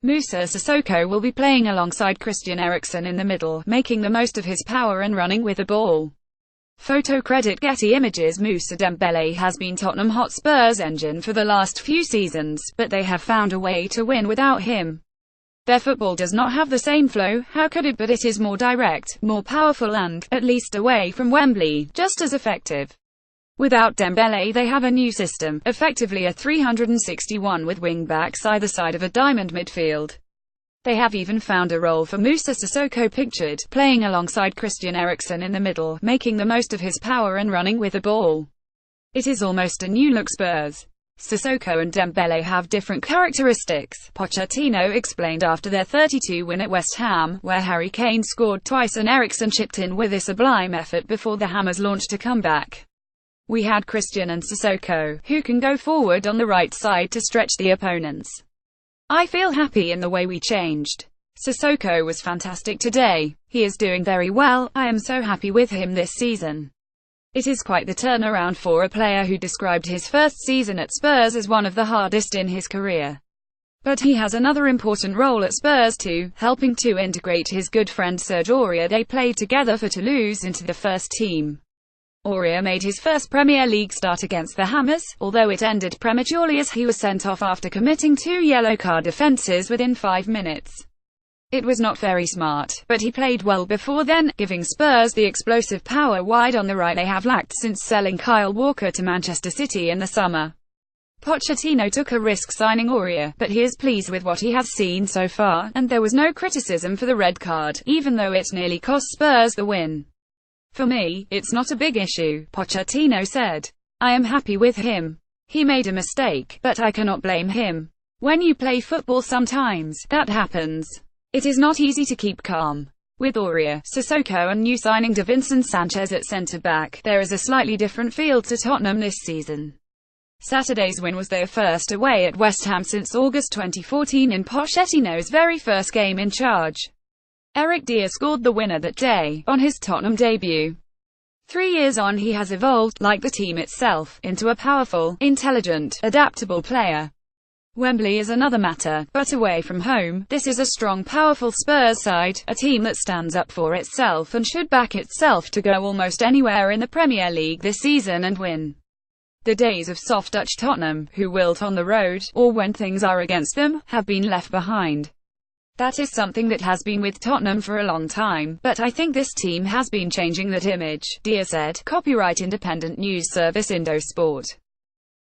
Moussa Sissoko will be playing alongside Christian Eriksen in the middle, making the most of his power and running with the ball. Photo credit Getty Images. Moussa Dembele has been Tottenham Hotspur's engine for the last few seasons, but they have found a way to win without him. Their football does not have the same flow, how could it, but it is more direct, more powerful and, at least away from Wembley, just as effective. Without Dembele they have a new system, effectively a 361 with wing-backs either side of a diamond midfield. They have even found a role for Moussa Sissoko, pictured playing alongside Christian Eriksen in the middle, making the most of his power and running with the ball. It is almost a new-look Spurs. Sissoko and Dembele have different characteristics, Pochettino explained after their 3-2 win at West Ham, where Harry Kane scored twice and Eriksen chipped in with a sublime effort before the Hammers launched a comeback. We had Christian and Sissoko, who can go forward on the right side to stretch the opponents. I feel happy in the way we changed. Sissoko was fantastic today. He is doing very well. I am so happy with him this season. It is quite the turnaround for a player who described his first season at Spurs as one of the hardest in his career. But he has another important role at Spurs too, helping to integrate his good friend Serge Aurier. They played together for Toulouse into the first team. Aurier made his first Premier League start against the Hammers, although it ended prematurely as he was sent off after committing 2 yellow card offences within 5 minutes. It was not very smart, but he played well before then, giving Spurs the explosive power wide on the right they have lacked since selling Kyle Walker to Manchester City in the summer. Pochettino took a risk signing Aurier, but he is pleased with what he has seen so far, and there was no criticism for the red card, even though it nearly cost Spurs the win. For me, it's not a big issue, Pochettino said. I am happy with him. He made a mistake, but I cannot blame him. When you play football sometimes, that happens. It is not easy to keep calm. With Aurier, Sissoko and new signing Davinson Sanchez at centre-back, there is a slightly different feel to Tottenham this season. Saturday's win was their first away at West Ham since August 2014 in Pochettino's very first game in charge. Eric Dier scored the winner that day, on his Tottenham debut. 3 years on he has evolved, like the team itself, into a powerful, intelligent, adaptable player. Wembley is another matter, but away from home, this is a strong, powerful Spurs side, a team that stands up for itself and should back itself to go almost anywhere in the Premier League this season and win. The days of soft Dutch Tottenham, who wilt on the road, or when things are against them, have been left behind. That is something that has been with Tottenham for a long time, but I think this team has been changing that image, Dier said. Copyright Independent News Service Indosport.